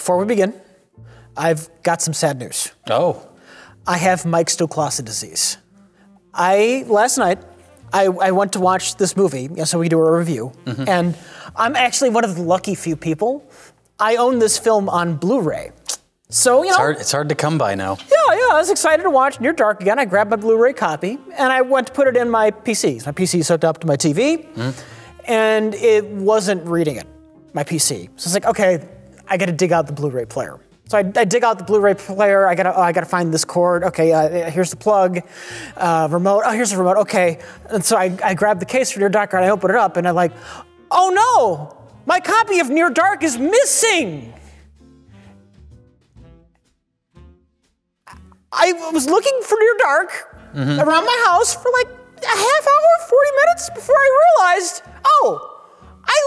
before we begin, I've got some sad news. Oh. I have Mike Stoklosa disease. Last night, I went to watch this movie, so we do a review, and I'm actually one of the lucky few people. I own this film on Blu-ray. So, It's hard to come by now. Yeah, I was excited to watch Near Dark again. I grabbed my Blu-ray copy, and I went to put it in my PC. My PC is hooked up to my TV, and it wasn't reading it, my PC. So it's like, okay, I gotta dig out the Blu-ray player. So I dig out the Blu-ray player. I gotta find this cord. Okay, here's the plug, remote. Oh, here's the remote. Okay, and so I grab the case for Near Dark and I open it up and I'm like, oh no, my copy of Near Dark is missing. I was looking for Near Dark around my house for like a half hour, 40 minutes before I realized, oh, I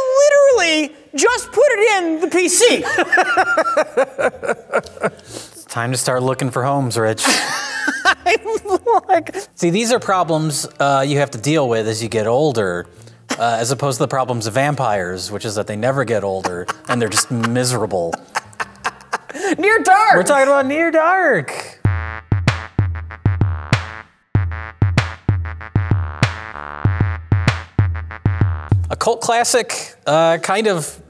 literally just put it in the PC. It's time to start looking for homes, Rich. See, these are problems you have to deal with as you get older, as opposed to the problems of vampires, which is that they never get older and they're just miserable. Near Dark! We're talking about Near Dark. A cult classic, kind of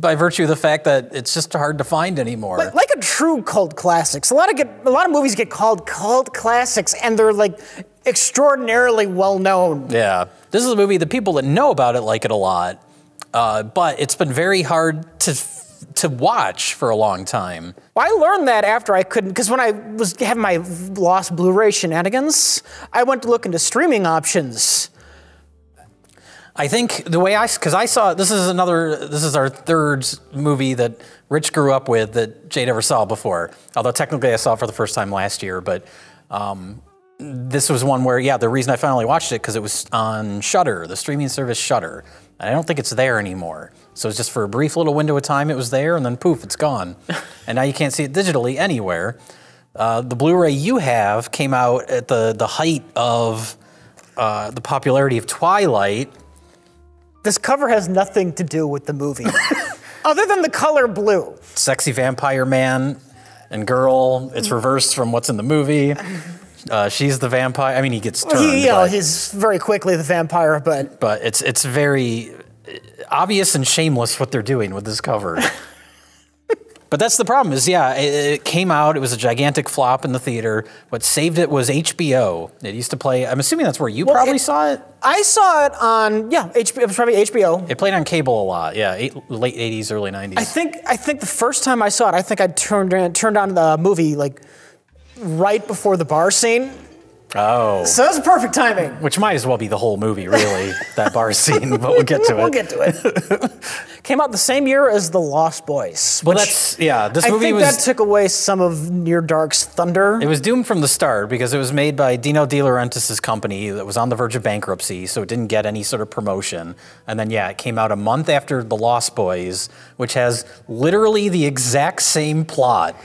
by virtue of the fact that it's just hard to find anymore. Like a true cult classics. A lot of movies get called cult classics, and they're like extraordinarily well known. Yeah, this is a movie. The people that know about it like it a lot, but it's been very hard to watch for a long time. Well, I learned that after I couldn't, because when I was having my lost Blu-ray shenanigans, I went to look into streaming options. I think the way because I saw, this is our third movie that Rich grew up with that Jade ever saw before. Although technically I saw it for the first time last year, but this was one where, yeah, the reason I finally watched it, because it was on Shudder, the streaming service Shudder. And I don't think it's there anymore. So it's just for a brief little window of time it was there, and then poof, it's gone. And now you can't see it digitally anywhere. The Blu-ray you have came out at the height of the popularity of Twilight. This cover has nothing to do with the movie, other than the color blue. Sexy vampire man and girl. It's reversed from what's in the movie. She's the vampire. I mean, he gets turned. He's very quickly the vampire, but it's very obvious and shameless what they're doing with this cover. But that's the problem is, yeah, it came out. It was a gigantic flop in the theater. What saved it was HBO. It used to play. I'm assuming that's where you probably saw it. I saw it on, HBO. It was probably HBO. It played on cable a lot. Yeah, late 80s, early 90s. I think the first time I saw it, I think I turned on the movie like right before the bar scene. Oh. So that was perfect timing. Which might as well be the whole movie, really, that bar scene, but we'll get to it. We'll get to it. Came out the same year as The Lost Boys. Well, this movie was... that took away some of Near Dark's thunder. It was doomed from the start because it was made by Dino De Laurentiis' company that was on the verge of bankruptcy, so it didn't get any sort of promotion. And then, yeah, it came out a month after The Lost Boys, which has literally the exact same plot.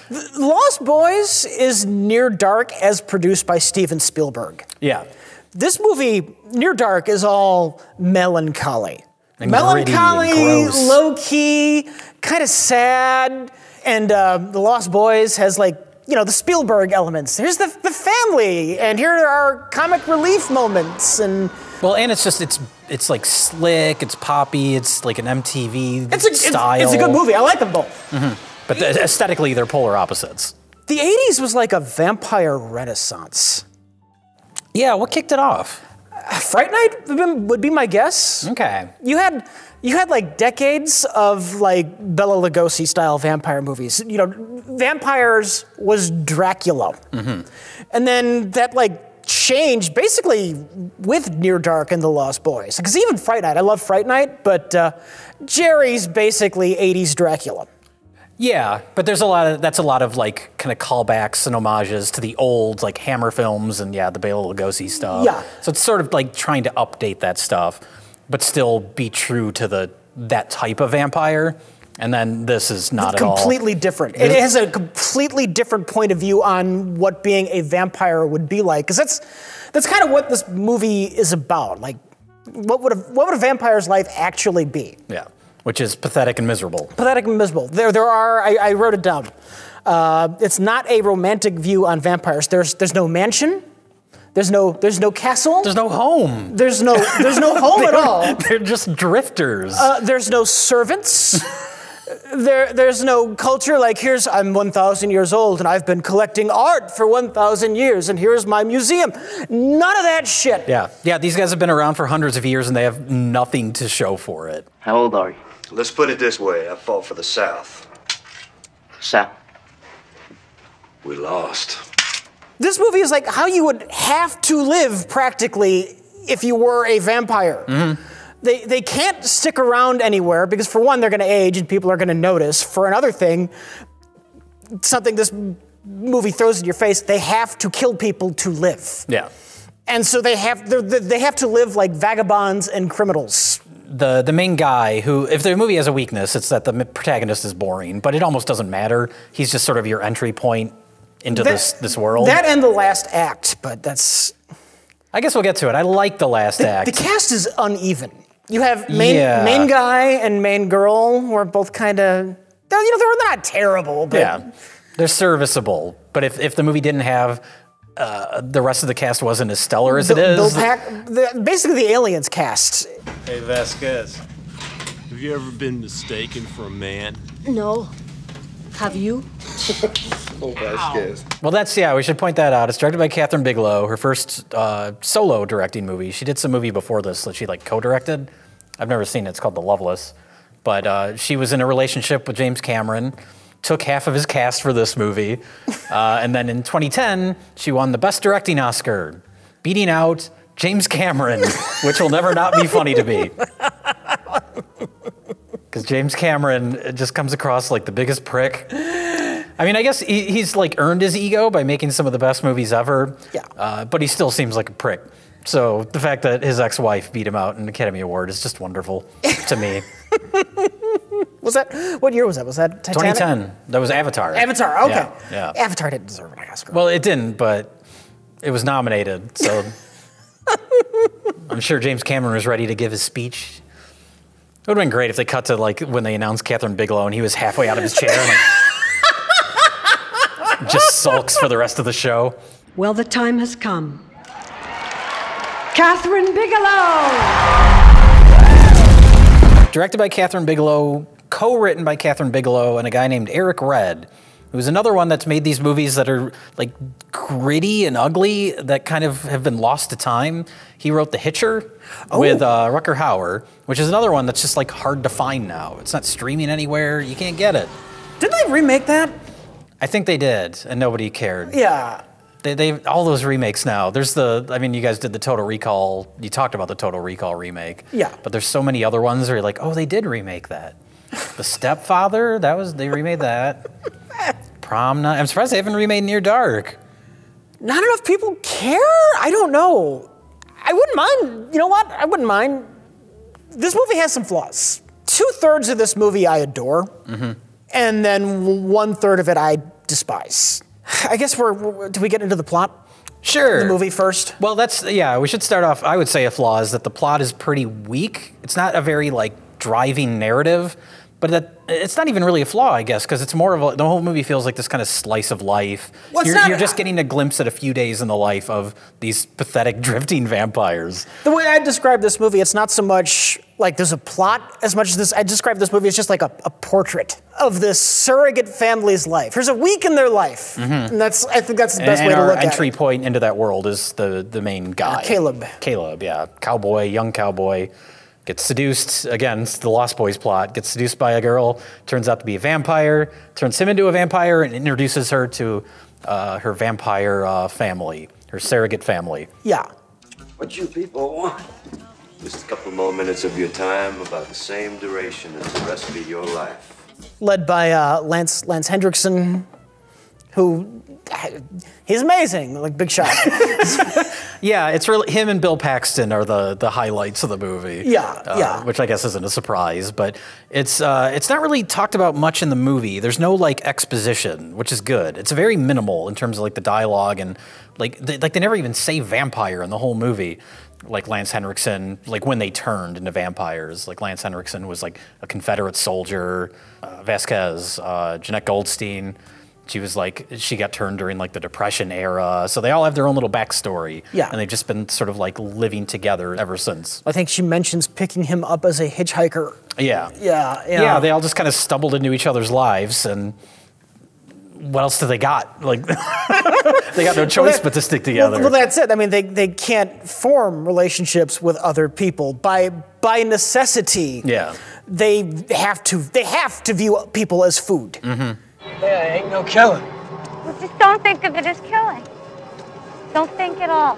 The Lost Boys is Near Dark as produced by Steven Spielberg. Yeah. This movie, Near Dark, is all melancholy. And melancholy, gritty and gross. low-key, kind of sad, and The Lost Boys has like, the Spielberg elements. Here's the family, and here are comic relief moments, and... Well, and it's just, it's like slick, it's poppy, it's like an MTV style. It's a good movie, I like them both. But aesthetically, they're polar opposites. The 80s was like a vampire renaissance. Yeah, what kicked it off? Fright Night would be my guess. Okay. You had like decades of like Bela Lugosi style vampire movies. Vampires was Dracula. And then that like changed basically with Near Dark and The Lost Boys. Because even Fright Night, I love Fright Night, but Jerry's basically 80s Dracula. Yeah, but that's a lot of like kind of callbacks and homages to the old like Hammer films and the Bela Lugosi stuff. Yeah. So it's sort of like trying to update that stuff, but still be true to that type of vampire. And then this is not at all. Completely different. It has a completely different point of view on what being a vampire would be like. Because that's kind of what this movie is about. Like, what would a vampire's life actually be? Yeah. Which is pathetic and miserable. Pathetic and miserable. There are, I wrote it down. It's not a romantic view on vampires. There's no mansion. There's no castle. There's no home. There's no home at all. They're just drifters. There's no servants. There's no culture like, I'm 1,000 years old and I've been collecting art for 1,000 years and here's my museum. None of that shit. Yeah, these guys have been around for hundreds of years and they have nothing to show for it. How old are you? Let's put it this way. I fought for the South. South. We lost. This movie is like how you would have to live practically if you were a vampire. Mm-hmm. They can't stick around anywhere because for one, they're going to age and people are going to notice. For another thing, something this movie throws in your face, they have to kill people to live. Yeah. And so they have to live like vagabonds and criminals. The main guy who, if the movie has a weakness, it's that the protagonist is boring, but it almost doesn't matter. He's just sort of your entry point into this world. That and the last act, but that's... I guess we'll get to it. I like the last act. The cast is uneven. You have main guy and main girl who are both kind of, they're not terrible, but... Yeah, they're serviceable. But if the movie didn't have, the rest of the cast wasn't as stellar as it is... basically the Aliens cast. Hey, Vasquez, have you ever been mistaken for a man? No. Have you? Oh, Vasquez. Well, we should point that out. It's directed by Catherine Bigelow, her first solo directing movie. She did some movie before this that she co-directed. I've never seen it. It's called The Loveless. But she was in a relationship with James Cameron, took half of his cast for this movie, and then in 2010, she won the Best Directing Oscar, beating out James Cameron, which will never not be funny to me. Because James Cameron just comes across like the biggest prick. I mean, I guess he's earned his ego by making some of the best movies ever. Yeah. But he still seems like a prick. So the fact that his ex-wife beat him out in an Academy Award is just wonderful to me. What year was that? Was that Titanic? 2010. That was Avatar. Avatar, okay. Yeah. Avatar didn't deserve an Oscar. Well, it didn't, but it was nominated, so I'm sure James Cameron was ready to give his speech. It would have been great if they cut to when they announced Catherine Bigelow and he was halfway out of his chair and just sulks for the rest of the show. Well, the time has come. Catherine Bigelow! Directed by Catherine Bigelow, co-written by Catherine Bigelow and a guy named Eric Red, who's another one that's made these movies that are gritty and ugly that kind of have been lost to time. He wrote The Hitcher with Rutger Hauer, which is another one that's just hard to find now. It's not streaming anywhere. You can't get it. Didn't they remake that? I think they did, and nobody cared. Yeah. They all those remakes now. There's you guys did the Total Recall. You talked about the Total Recall remake. Yeah. But there's so many other ones where you're like, oh, they did remake that. The Stepfather, they remade that. Prom Night. I'm surprised they haven't remade Near Dark. Not enough people care? I don't know. I wouldn't mind. You know what? I wouldn't mind. This movie has some flaws. 2/3 of this movie I adore, and then 1/3 of it I despise. I guess do we get into the plot? Sure. The movie first? Well, we should start off, I would say a flaw is that the plot is pretty weak. It's not a very, driving narrative, but it's not even really a flaw, I guess, because it's more of the whole movie feels like this kind of slice of life. Well, you're just getting a glimpse at a few days in the life of these pathetic drifting vampires. The way I describe this movie, it's not so much there's a plot as much as this. I describe this movie as just a portrait of this surrogate family's life. Here's a week in their life, and I think that's the best way to look at it. Our entry point into that world is the main guy, Caleb. Caleb, yeah, young cowboy. Gets seduced, again, it's the Lost Boys plot, gets seduced by a girl, turns out to be a vampire, turns him into a vampire, and introduces her to her vampire family, her surrogate family. Yeah. What you people want? Just a couple more minutes of your time, about the same duration as the rest of your life. Led by Lance Henriksen, who, he's amazing, big shot. Yeah, it's really him and Bill Paxton are the highlights of the movie. Yeah. Which I guess isn't a surprise, but it's not really talked about much in the movie. There's no exposition, which is good. It's very minimal in terms of the dialogue and they never even say vampire in the whole movie. like Lance Henriksen, like when they turned into vampires. Like Lance Henriksen was like a Confederate soldier. Vasquez, Jeanette Goldstein, she got turned during like the Depression era. So they all have their own little backstory. Yeah. And they've just been sort of like living together ever since. I think she mentions picking him up as a hitchhiker. Yeah. Yeah. They all just kind of stumbled into each other's lives, and what else do they got? Like, they got no choice but to stick together. Well, that's it. I mean, they can't form relationships with other people by necessity. Yeah. They have to view people as food. Mm-hmm. Yeah, ain't no killing. Well, just don't think of it as killing. Don't think at all.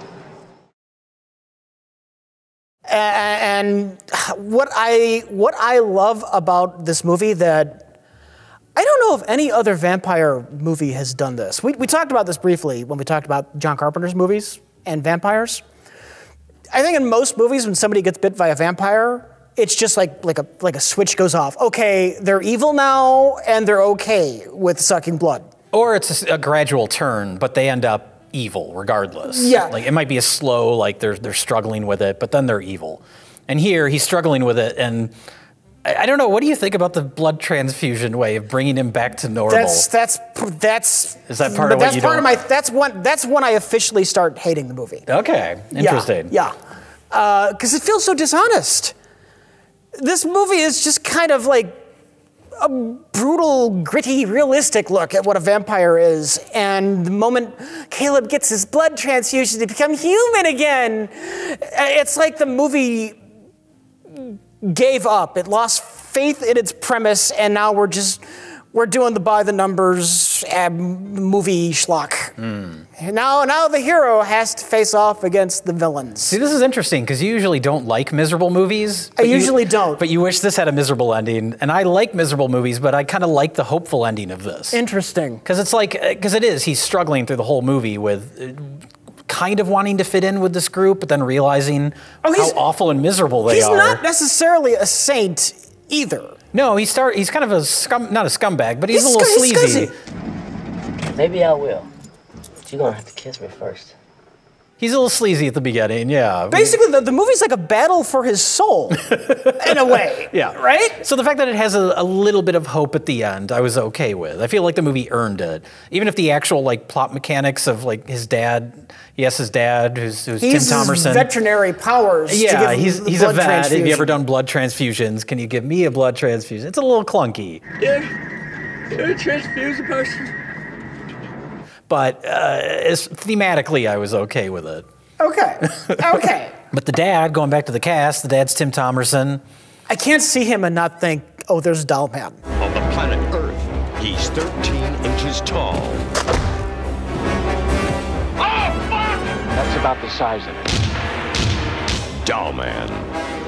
And what I love about this movie that I don't know if any other vampire movie has done this. We talked about this briefly when we talked about John Carpenter's movies and vampires. I think in most movies when somebody gets bit by a vampire, it's just like a switch goes off. Okay, they're evil now and they're okay with sucking blood. Or it's a gradual turn, but they end up evil regardless. Yeah. Like it might be a slow, like they're struggling with it, but then they're evil. And here he's struggling with it, and I don't know. What do you think about the blood transfusion way of bringing him back to normal? Is that part of what you don't? That's when I officially start hating the movie. Okay, interesting. Yeah, because it feels so dishonest. This movie is just kind of like a brutal, gritty, realistic look at what a vampire is. And the moment Caleb gets his blood transfusion to become human again, it's like the movie gave up. It lost faith in its premise, and now we're doing the by the numbers movie schlock. And now the hero has to face off against the villains. See, this is interesting because you usually don't like miserable movies. I usually don't. But you wish this had a miserable ending, and I like miserable movies, but I kind of like the hopeful ending of this. Interesting. Because he's struggling through the whole movie with kind of wanting to fit in with this group, but then realizing how awful and miserable they are. He's not necessarily a saint either. No, he's kind of not a scumbag, but he's a little sleazy. Maybe I will. But you're gonna have to kiss me first. He's a little sleazy at the beginning, yeah. Basically, the movie's like a battle for his soul, in a way. Yeah. Right? So the fact that it has a little bit of hope at the end, I was okay with. I feel like the movie earned it. Even if the actual plot mechanics of his dad, his dad, who's Tim Thomerson. His veterinary powers. Yeah, to give he's a vet. Have you ever done blood transfusions? Can you give me a blood transfusion? It's a little clunky. You're a transfusion person. But thematically, I was okay with it. Okay. But the dad, going back to the cast, the dad's Tim Thomerson. I can't see him and not think, oh, there's Doll Man. On the planet Earth, he's 13 inches tall. Oh, fuck! That's about the size of it. Doll Man,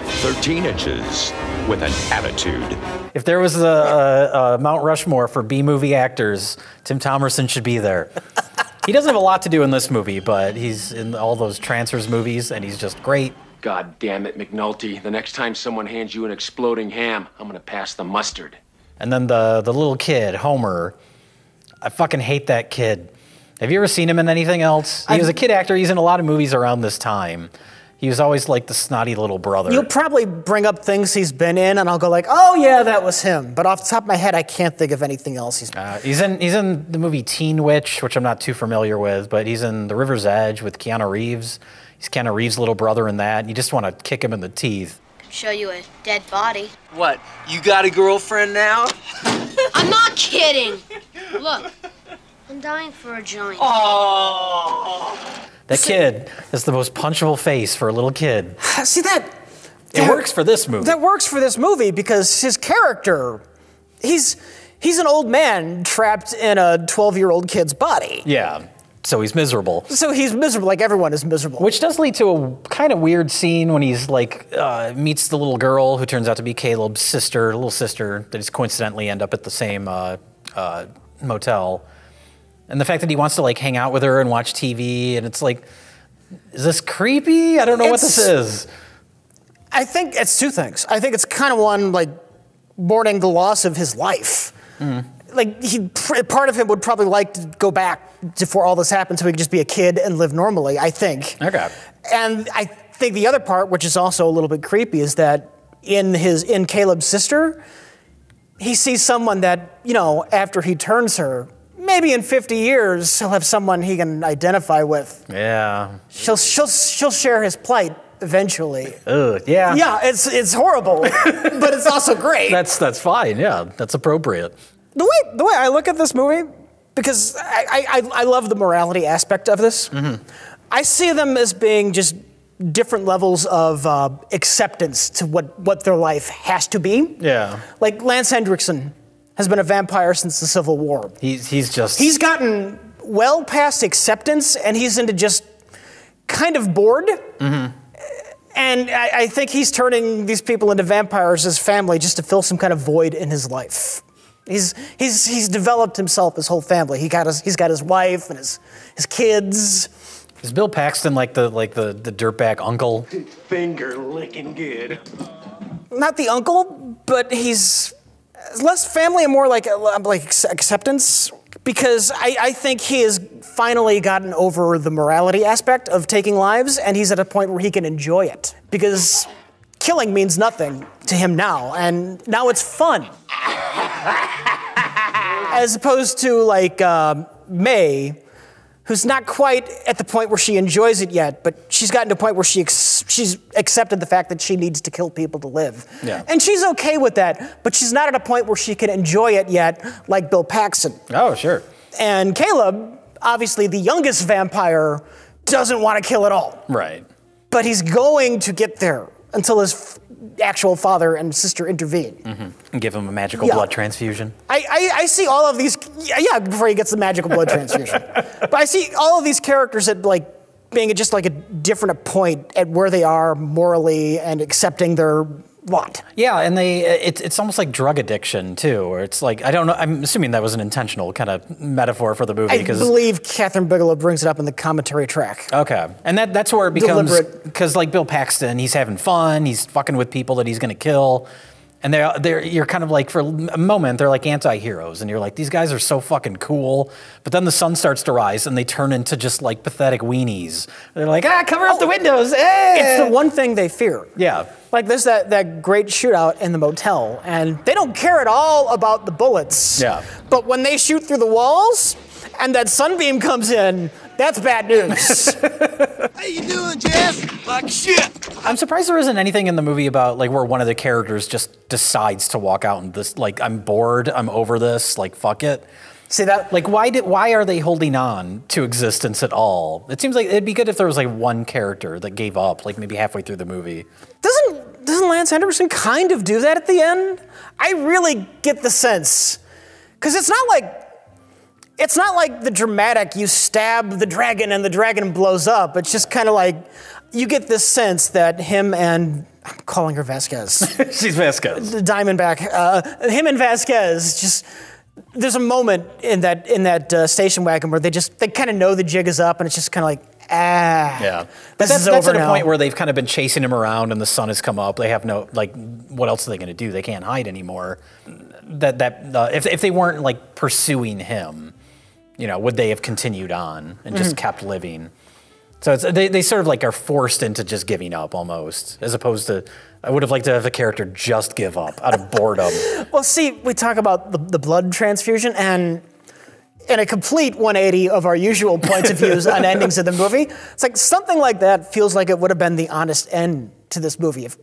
13 inches with an attitude. If there was a Mount Rushmore for B-movie actors, Tim Thomerson should be there. He doesn't have a lot to do in this movie, but he's in all those Trancers movies, and he's just great. God damn it, McNulty. The next time someone hands you an exploding ham, I'm gonna pass the mustard. And then the little kid, Homer. I fucking hate that kid. Have you ever seen him in anything else? He was a kid actor. He's in a lot of movies around this time. He was always like the snotty little brother. You'll probably bring up things he's been in, and I'll go like, oh yeah, that was him. But off the top of my head, I can't think of anything else he's been in. He's in the movie Teen Witch, which I'm not too familiar with, but he's in The River's Edge with Keanu Reeves. He's Keanu Reeves' little brother in that, and you just want to kick him in the teeth. Show you a dead body. What? You got a girlfriend now? I'm not kidding. Look, I'm dying for a joint. Oh. That kid has the most punchable face for a little kid. See that? It works for this movie. That works for this movie because his character, he's an old man trapped in a 12-year-old kid's body. Yeah. So he's miserable. So he's miserable, like everyone is miserable. Which does lead to a kind of weird scene when he's meets the little girl who turns out to be Caleb's sister, little sister, that just coincidentally end up at the same motel. And the fact that he wants to hang out with her and watch TV, and it's like, is this creepy? I don't know what this is. I think it's two things. I think it's kind of one, mourning the loss of his life. Part of him would probably like to go back before all this happened so he could just be a kid and live normally, I think. Okay. And think the other part, which is also a little bit creepy, is that in Caleb's sister, he sees someone that, you know, after he turns her, maybe in 50 years, he'll have someone he can identify with. Yeah. She'll share his plight eventually. Ugh, yeah. Yeah, it's horrible, but it's also great. That's fine. Yeah, that's appropriate. The way I look at this movie, because I love the morality aspect of this. Mm-hmm. I see them as being just different levels of acceptance to what their life has to be. Yeah. Like Lance Henriksen has been a vampire since the Civil War. He's gotten well past acceptance, and he's into just kind of bored. Mm-hmm. And I think he's turning these people into vampires as family just to fill some kind of void in his life. He's developed himself, his whole family. He's got his wife and his kids. Is Bill Paxton like the dirtbag uncle? Finger licking good. Not the uncle, but he's less family and more like acceptance, because I think he has finally gotten over the morality aspect of taking lives, and he's at a point where he can enjoy it, because killing means nothing to him now, and now it's fun. As opposed to like May, who's not quite at the point where she enjoys it yet, but she's gotten to a point where she's accepted the fact that she needs to kill people to live. Yeah. And she's okay with that, but she's not at a point where she can enjoy it yet, like Bill Paxton. Oh, sure. And Caleb, obviously the youngest vampire, doesn't want to kill at all. Right. But he's going to get there until his actual father and sister intervene. Mm-hmm. And give him a magical blood transfusion. I see all of these, before he gets the magical blood transfusion. But I see all of these characters at like being at just like a different point at where they are morally and accepting their lot. Yeah, and it's almost like drug addiction too, where it's like, I don't know, I'm assuming that was an intentional kind of metaphor for the movie. I believe Catherine Bigelow brings it up in the commentary track. Okay, and that's where it becomes, because like Bill Paxton, he's having fun, he's fucking with people that he's gonna kill, and you're kind of like, for a moment, they're like anti-heroes, and you're like, these guys are so fucking cool, but then the sun starts to rise, and they turn into just like pathetic weenies. They're like, cover up the windows, It's the one thing they fear. Yeah. Like there's that great shootout in the motel, and they don't care at all about the bullets. Yeah. But when they shoot through the walls, and that sunbeam comes in, that's bad news. How you doing, Jeff? Like shit. I'm surprised there isn't anything in the movie about like where one of the characters just decides to walk out and this, like, I'm bored, I'm over this, like, fuck it. See that? Like, why are they holding on to existence at all? It seems like it'd be good if there was like one character that gave up, like maybe halfway through the movie. Doesn't Lance Henriksen kind of do that at the end? I really get the sense, because it's not like the dramatic, you stab the dragon and the dragon blows up. It's just kind of like, you get this sense that him and, I'm calling her Vasquez. She's Vasquez. The Diamondback. Him and Vasquez, just, there's a moment in that station wagon where they kind of know the jig is up, and it's just kind of like, yeah. But that's at a point where they've kind of been chasing him around and the sun has come up. They have no, like, what else are they going to do? They can't hide anymore. If they weren't like pursuing him, you know, would they have continued on and just kept living? So they sort of like are forced into just giving up almost, as opposed to, I would have liked to have a character just give up out of boredom. Well, see, we talk about the blood transfusion, and in a complete 180 of our usual points of views on endings of the movie, it's like something like that feels like it would have been the honest end to this movie. If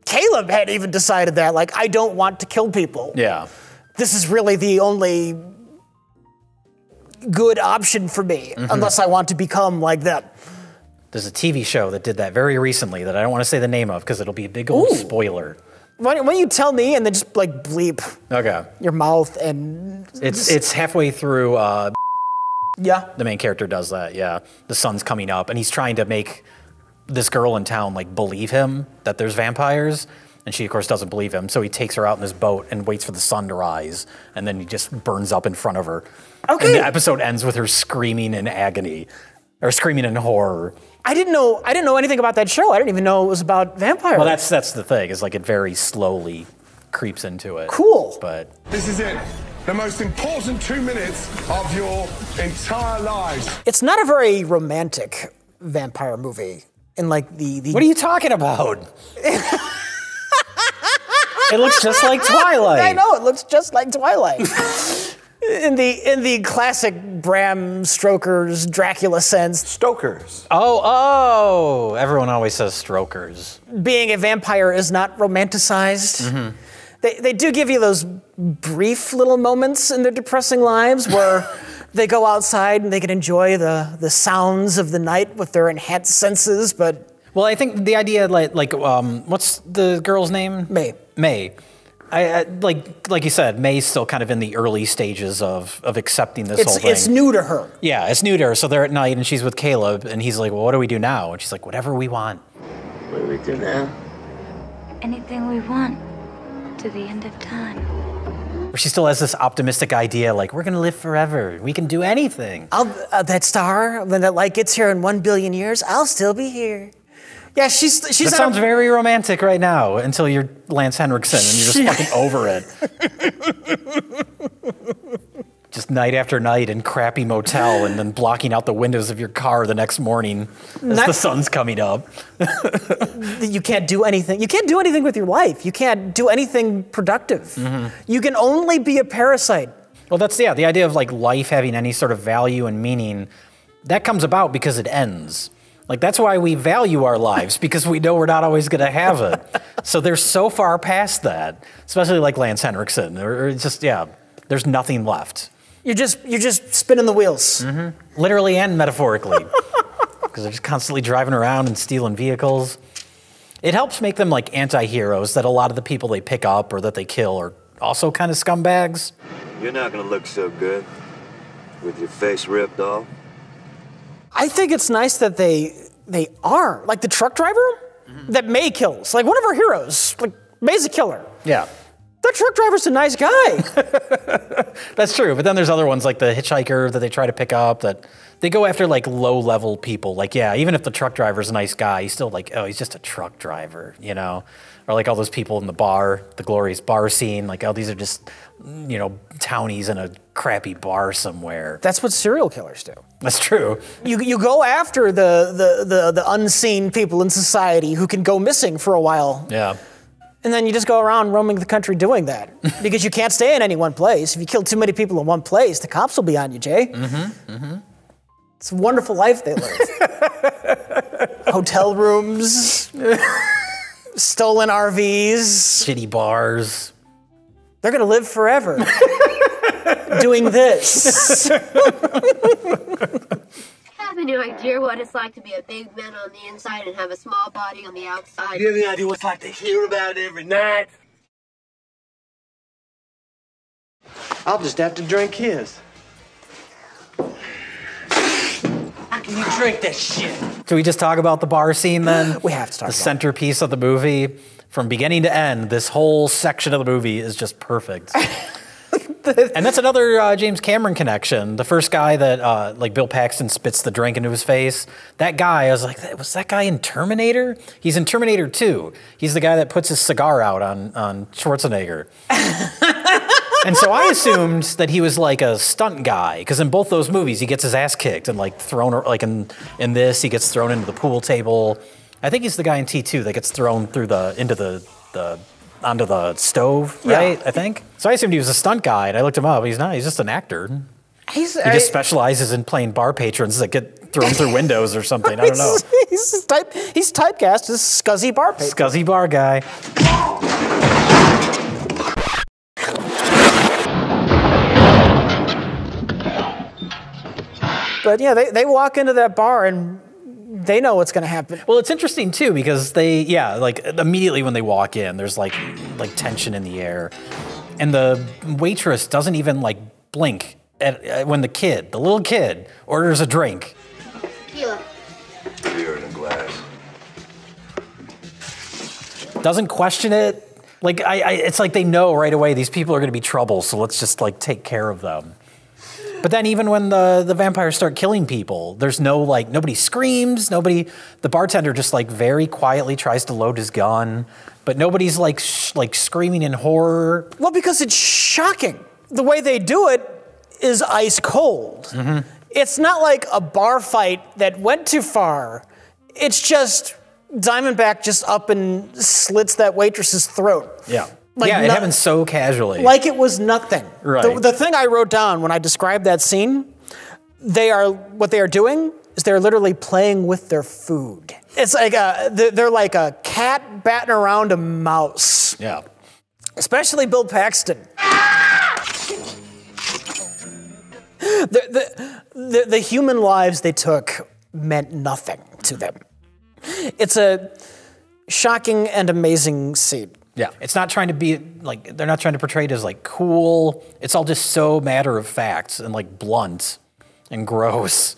Caleb had even decided that, like, I don't want to kill people. Yeah. This is really the only good option for me, unless I want to become like them. There's a TV show that did that very recently that I don't want to say the name of because it'll be a big old spoiler. Why don't you tell me and then just like bleep your mouth and... It's halfway through, yeah. The main character does that, yeah. The sun's coming up and he's trying to make this girl in town like believe him that there's vampires. And she, of course, doesn't believe him. So he takes her out in his boat and waits for the sun to rise. And then he just burns up in front of her. Okay. And the episode ends with her screaming in agony. Or screaming in horror. I didn't know anything about that show. I didn't even know it was about vampires. Well, that's the thing. Is like it very slowly creeps into it. Cool. But this is it. The most important 2 minutes of your entire lives. It's not a very romantic vampire movie. in like the. What are you talking about? It looks just like Twilight. I know, it looks just like Twilight. In the classic Bram Stoker's Dracula sense. Stokers. Oh, everyone always says strokers. Being a vampire is not romanticized. Mm-hmm. They do give you those brief little moments in their depressing lives where they go outside and they can enjoy the sounds of the night with their enhanced senses, but... Well, I think the idea, what's the girl's name? May. May. Like you said, May's still kind of in the early stages of accepting this whole thing. It's new to her. Yeah, it's new to her. So they're at night and she's with Caleb and he's like, well, what do we do now? And she's like, whatever we want. What do we do now? Anything we want to the end of time. She still has this optimistic idea, like, we're going to live forever. We can do anything. That star, when that light gets here in 1 billion years, I'll still be here. Yeah, she's. That sounds very romantic right now until you're Lance Henriksen and you're just fucking over it. Just night after night in crappy motel and then blocking out the windows of your car the next morning as the sun's coming up. You can't do anything. You can't do anything with your life. You can't do anything productive. Mm-hmm. You can only be a parasite. Well, that's, yeah, the idea of like life having any sort of value and meaning, that comes about because it ends. Like, that's why we value our lives, because we know we're not always going to have it. So they're so far past that, especially like Lance Henriksen, or it's just, yeah, there's nothing left. You're just spinning the wheels. Mm-hmm. Literally and metaphorically. Because they're just constantly driving around and stealing vehicles. It helps make them like anti-heroes, that a lot of the people they pick up or that they kill are also kind of scumbags. You're not gonna look so good with your face ripped off. I think it's nice that they are. Like the truck driver that May kills. Like one of our heroes. Like May's a killer. Yeah. That truck driver's a nice guy. That's true, but then there's other ones like the hitchhiker that they try to pick up that they go after like low-level people. Like, yeah, even if the truck driver's a nice guy, he's still like, oh, he's just a truck driver, you know? Or like all those people in the bar, the glorious bar scene, like, oh, these are just, you know, townies in a crappy bar somewhere. That's what serial killers do. That's true. You go after the unseen people in society who can go missing for a while. Yeah. And then you just go around roaming the country doing that. Because you can't stay in any one place. If you kill too many people in one place, the cops will be on you, Jay. Mm-hmm, mm-hmm. It's a wonderful life they live. Hotel rooms, stolen RVs. Shitty bars. They're gonna live forever doing this. I have any idea what it's like to be a big man on the inside and have a small body on the outside. You have any idea what it's like to hear about it every night? I'll just have to drink his. How can you drink that shit? Should we just talk about the bar scene then? We have to talk about it. The centerpiece of the movie. From beginning to end, this whole section of the movie is just perfect. And that's another James Cameron connection. The first guy that, like Bill Paxton spits the drink into his face, that guy, I was like, was that guy in Terminator? He's in Terminator 2. He's the guy that puts his cigar out on Schwarzenegger. And so I assumed that he was like a stunt guy, because in both those movies, he gets his ass kicked and like thrown, like in this, he gets thrown into the pool table. I think he's the guy in T2 that gets thrown through onto the stove, right? Yeah. I think. So I assumed he was a stunt guy, and I looked him up. He's not. He's just an actor. He just specializes in playing bar patrons that get thrown through windows or something. I don't know. He's typecast as scuzzy bar patron. Scuzzy bar guy. But yeah, they walk into that bar and they know what's going to happen. Well, it's interesting too because like immediately when they walk in, there's like tension in the air, and the waitress doesn't even like blink when the little kid orders a drink. Tequila. Beer in a glass. Doesn't question it. Like it's like they know right away these people are going to be trouble, so let's just like take care of them. But then even when the vampires start killing people, there's nobody screams, the bartender just like very quietly tries to load his gun, but nobody's like screaming in horror. Well, because it's shocking. The way they do it is ice cold. Mm-hmm. It's not like a bar fight that went too far. it's just Diamondback just up and slits that waitress's throat. Yeah. Like yeah, it happens so casually. Like it was nothing. Right. The thing I wrote down when I described that scene, what they are doing is they're literally playing with their food. It's like they're like a cat batting around a mouse. Yeah. Especially Bill Paxton. The human lives they took meant nothing to them. It's a shocking and amazing scene. Yeah, it's not trying to be like, they're not trying to portray it as like cool. It's all just so matter of fact and like blunt and gross.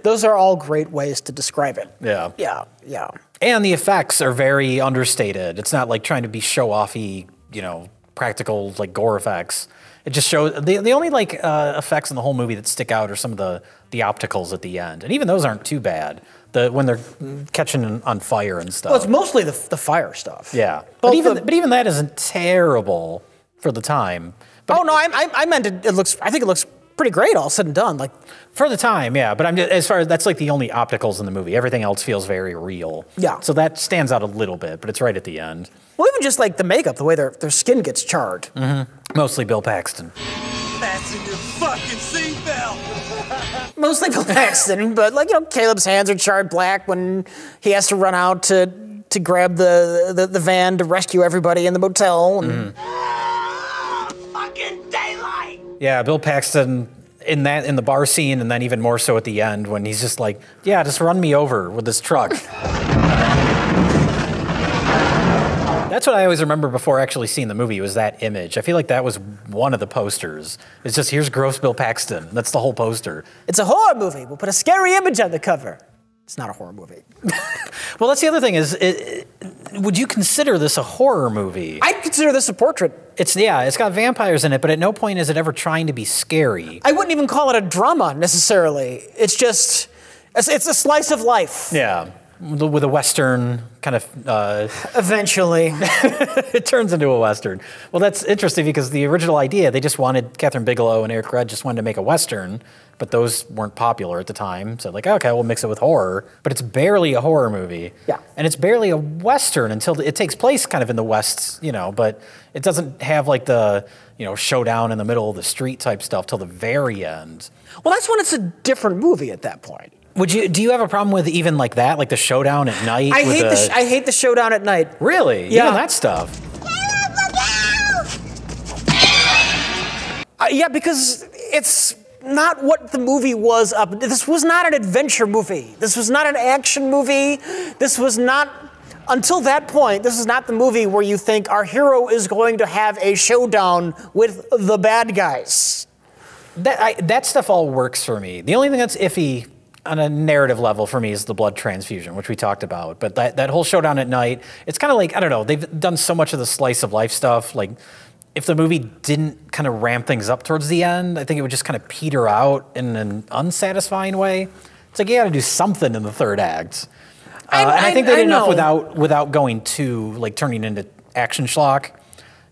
Those are all great ways to describe it. Yeah. Yeah, yeah. And the effects are very understated. It's not like trying to be show-offy, you know, practical like gore effects. It just shows, the only like effects in the whole movie that stick out are some of the opticals at the end. And even those aren't too bad. When they're catching on fire and stuff. Well, it's mostly the fire stuff. Yeah. But even that isn't terrible for the time. But I meant I think it looks pretty great all said and done. Like for the time, yeah. But as far as that's like the only opticals in the movie. Everything else feels very real. Yeah. So that stands out a little bit, but it's right at the end. Well, even just like the makeup, the way their skin gets charred. Mm-hmm. Mostly Bill Paxton. Fasten your fucking seatbelt. Mostly Bill Paxton, but like, you know, Caleb's hands are charred black when he has to run out to grab the van to rescue everybody in the motel. And Fucking daylight. Yeah, Bill Paxton in the bar scene, and then even more so at the end when he's just like, yeah, just run me over with this truck. That's what I always remember before actually seeing the movie, was that image. I feel like that was one of the posters. It's just, here's gross Bill Paxton. That's the whole poster. It's a horror movie. We'll put a scary image on the cover. It's not a horror movie. Well, that's the other thing is, would you consider this a horror movie? I'd consider this a portrait. It's got vampires in it, but at no point is it ever trying to be scary. I wouldn't even call it a drama necessarily. It's just, it's a slice of life. Yeah. With a Western kind of... Eventually. It turns into a Western. Well, that's interesting because the original idea, they just wanted, Catherine Bigelow and Eric Red just wanted to make a Western, but those weren't popular at the time. So like, okay, we'll mix it with horror. But it's barely a horror movie. Yeah. And it's barely a Western until it takes place kind of in the West, you know, but it doesn't have like the, you know, showdown in the middle of the street type stuff till the very end. Well, that's when it's a different movie at that point. Do you have a problem with even like that, like the showdown at night? I hate the showdown at night. Really? Yeah. Even that stuff? Yeah, because it's not what the movie was up. This was not an adventure movie. This was not an action movie. This was not, until that point, this is not the movie where you think our hero is going to have a showdown with the bad guys. That stuff all works for me. The only thing that's iffy on a narrative level for me is the blood transfusion, which we talked about. But that whole showdown at night, it's kind of like, I don't know, they've done so much of the slice of life stuff. Like, if the movie didn't kind of ramp things up towards the end, I think it would just kind of peter out in an unsatisfying way. It's like, you got to do something in the third act. And I think they did enough without going to, like, turning into action schlock.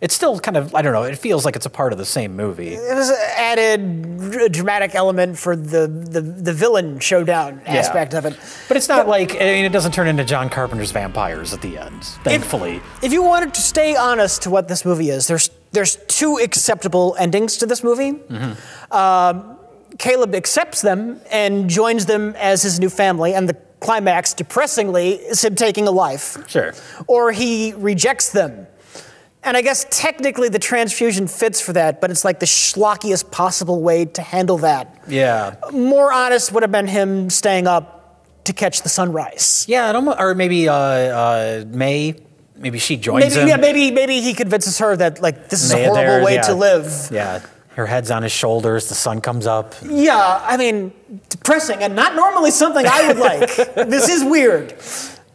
It's still kind of, I don't know, it feels like it's a part of the same movie. It was an added dramatic element for the villain showdown aspect of it. But it's not like, I mean, it doesn't turn into John Carpenter's vampires at the end, thankfully. If you wanted to stay honest to what this movie is, there's two acceptable endings to this movie. Mm-hmm. Caleb accepts them and joins them as his new family, and the climax, depressingly, is him taking a life. Sure. Or he rejects them. And I guess technically the transfusion fits for that, but it's like the schlockiest possible way to handle that. Yeah. More honest would have been him staying up to catch the sunrise. Yeah, or maybe May, maybe she joins him. Yeah, maybe he convinces her that like this is a horrible way to live. Yeah, her head's on his shoulders, the sun comes up. Yeah, I mean, depressing and not normally something I would like. This is weird.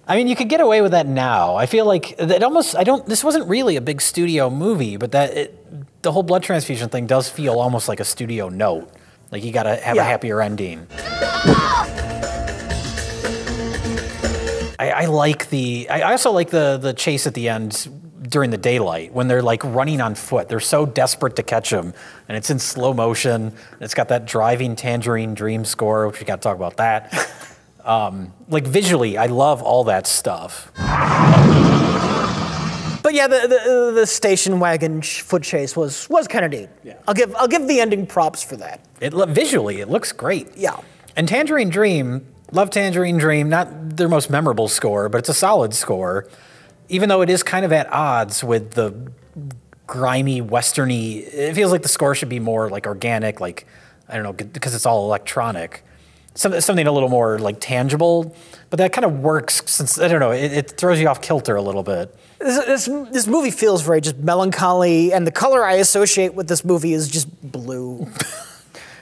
I mean, you could get away with that now. I feel like this wasn't really a big studio movie, but the whole blood transfusion thing does feel almost like a studio note. Like, you gotta have a happier ending. I also like the chase at the end during the daylight when they're like running on foot. They're so desperate to catch him, and it's in slow motion. And it's got that driving Tangerine Dream score, which we got to talk about that. Like visually, I love all that stuff. But yeah, the station wagon foot chase was kind of neat. Yeah. I'll give the ending props for that. Visually, it looks great. Yeah. And Tangerine Dream, love Tangerine Dream, not their most memorable score, but it's a solid score, even though it is kind of at odds with the grimy, westerny. It feels like the score should be more like organic, like, I don't know, because it's all electronic. Something a little more like tangible, but that kind of works since, I don't know, it throws you off kilter a little bit. This movie feels very just melancholy, and the color I associate with this movie is just blue.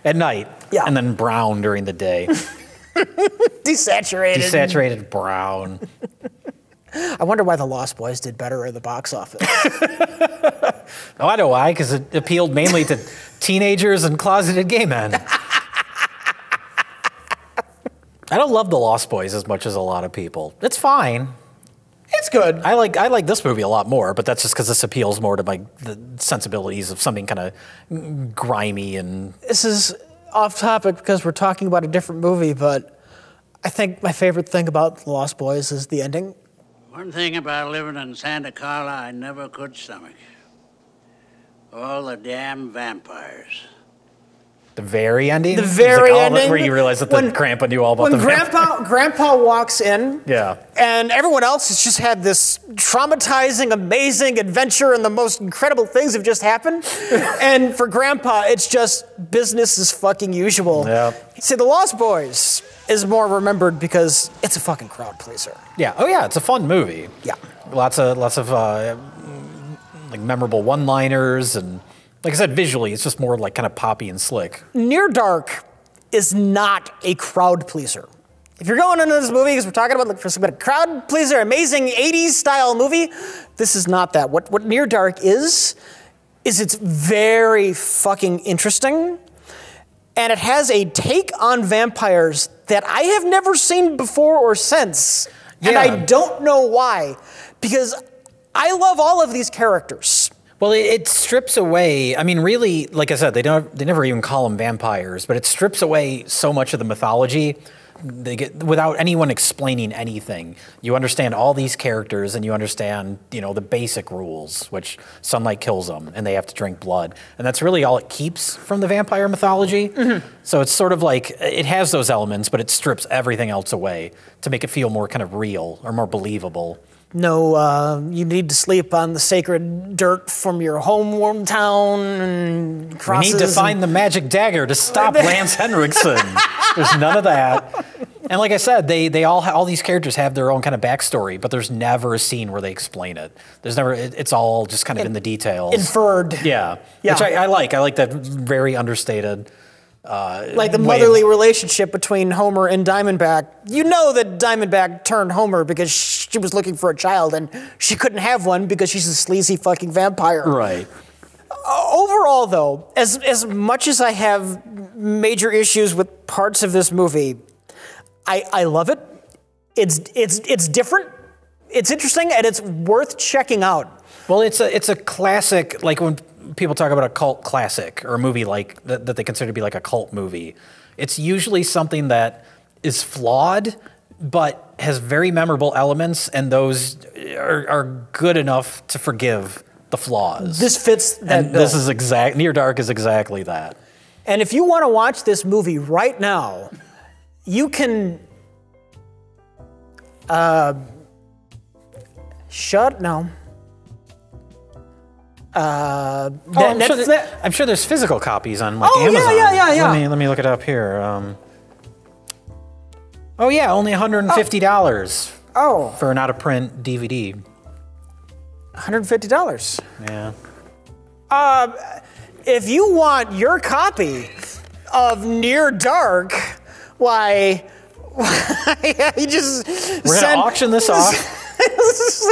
At night. Yeah. And then brown during the day. Desaturated. Desaturated brown. I wonder why The Lost Boys did better at the box office. Oh, I know why, because it appealed mainly to teenagers and closeted gay men. I don't love The Lost Boys as much as a lot of people. It's fine. It's good. I like this movie a lot more, but that's just because this appeals more to the sensibilities of something kind of grimy and... This is off topic because we're talking about a different movie, but I think my favorite thing about The Lost Boys is the ending. One thing about living in Santa Carla I never could stomach. All the damn vampires. The very ending? The very ending. Where you realize that the grandpa knew all about the vampires. When grandpa walks in, yeah, and everyone else has just had this traumatizing, amazing adventure and the most incredible things have just happened. And for grandpa, it's just business as fucking usual. Yeah. See, The Lost Boys is more remembered because it's a fucking crowd pleaser. Yeah. Oh yeah, it's a fun movie. Yeah. Lots of like memorable one-liners and. Like I said, visually, it's just more like kind of poppy and slick. Near Dark is not a crowd pleaser. If you're going into this movie because we're talking about a crowd pleaser, amazing 80s style movie, this is not that. What Near Dark is it's very fucking interesting, and it has a take on vampires that I have never seen before or since, and I don't know why, because I love all of these characters. Well, it strips away, I mean, really, like I said, they never even call them vampires, but it strips away so much of the mythology without anyone explaining anything. You understand all these characters and you understand, you know, the basic rules, which sunlight kills them and they have to drink blood. And that's really all it keeps from the vampire mythology. Mm-hmm. So it's sort of like, it has those elements, but it strips everything else away to make it feel more kind of real or more believable. No, you need to sleep on the sacred dirt from your hometown and crosses. We need to find the magic dagger to stop Lance Henriksen. There's none of that. And like I said, they all these characters have their own kind of backstory, but there's never a scene where they explain it. There's never, it's all just kind of in the details. Inferred. Yeah. Which I like. I like that very understated. Like the motherly relationship between Homer and Diamondback. You know that Diamondback turned Homer because she was looking for a child and she couldn't have one because she's a sleazy fucking vampire. Right. Overall, though, as much as I have major issues with parts of this movie, I love it. It's different. It's interesting and it's worth checking out. Well, it's a classic, like when people talk about a cult classic or a movie like that they consider to be like a cult movie, it's usually something that is flawed but has very memorable elements, and those are good enough to forgive the flaws. This fits that and bill. This is Near Dark is exactly that. And if you want to watch this movie right now, you can I'm sure there's physical copies on like Amazon. Yeah. Let me look it up here. Oh yeah, only $150. For an out-of-print DVD. $150. Yeah. If you want your copy of Near Dark, why you just we're gonna auction this off.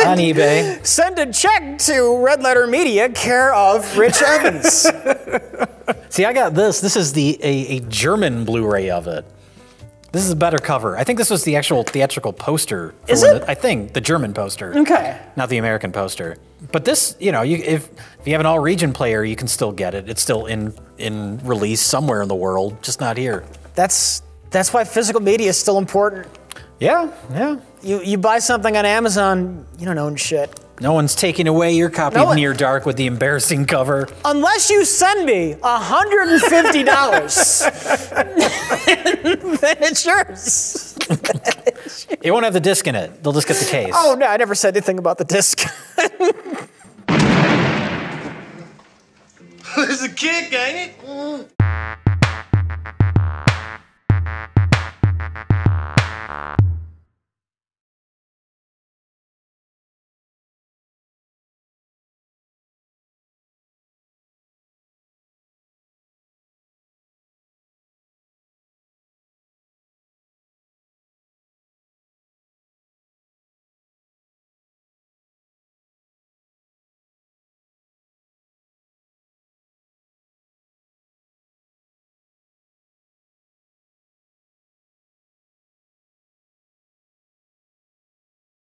On eBay. Send a check to RedLetterMedia, care of Rich Evans. See, I got this. This is a German Blu-ray of it. This is a better cover. I think this was the actual theatrical poster. Is it? I think the German poster. Okay. Not the American poster. But this, you know, if you have an all-region player, you can still get it. It's still in release somewhere in the world, just not here. That's why physical media is still important. Yeah, yeah. You buy something on Amazon, you don't own shit. No one's taking away your copy of Near Dark with the embarrassing cover. Unless you send me $150, then it's yours. It won't have the disc in it. They'll just get the case. Oh, no, I never said anything about the disc. There's a kick, ain't it?